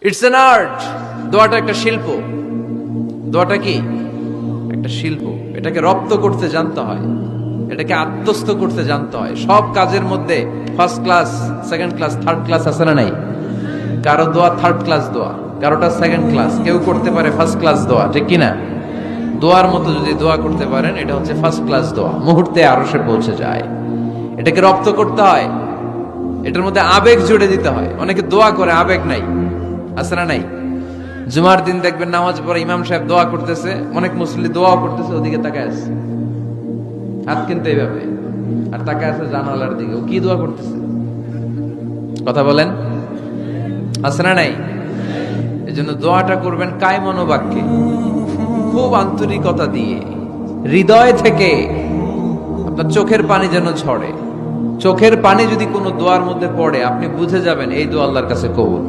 It's an art. দোয়াটা একটা শিল্প। দোয়াটা কি একটা শিল্প। এটাকে রপ্ত করতে জানতে হয়, এটাকে আত্মস্থ করতে জানতে হয়। সব কাজের মধ্যে first class, second class, third class আছে না নাই? কারো দোয়া থার্ড ক্লাস দোয়া, কারোটা সেকেন্ড ক্লাস, কেউ করতে পারে ফার্স্ট ক্লাস দোয়া, ঠিক কিনা? দোয়ার মতো যদি দোয়া করতে পারেন, এটা হচ্ছে ফার্স্ট ক্লাস দোয়া, মুহূর্তে আরশে পৌঁছে যায়। এটাকে রপ্ত করতে হয়, এটার মধ্যে আবেগ জুড়ে দিতে হয়। অনেকে দোয়া করে আবেগ নাই, আছে না নাই? জুমার দিন দেখবেন নামাজ পড়ে ইমাম সাহেব দোয়া করতেছে, অনেক মুসল্লি দোয়াও করতেছে, ওদিকে তাকায় আছে, হাত কিন্তু এইভাবে, আর তাকায় আছে জানালার দিকে। ও কি দোয়া করতেছে? কথা বলেন, আছে না নাই? এই জন্য দোয়াটা করবেন কায় মনোবাক্যে, খুব আন্তরিকতা দিয়ে, হৃদয় থেকে। আপনার চোখের পানি যেন ঝরে। চোখের পানি যদি কোনো দোয়ার মধ্যে পড়ে, আপনি বুঝে যাবেন এই দোয়া আল্লাহর কাছে কবুল।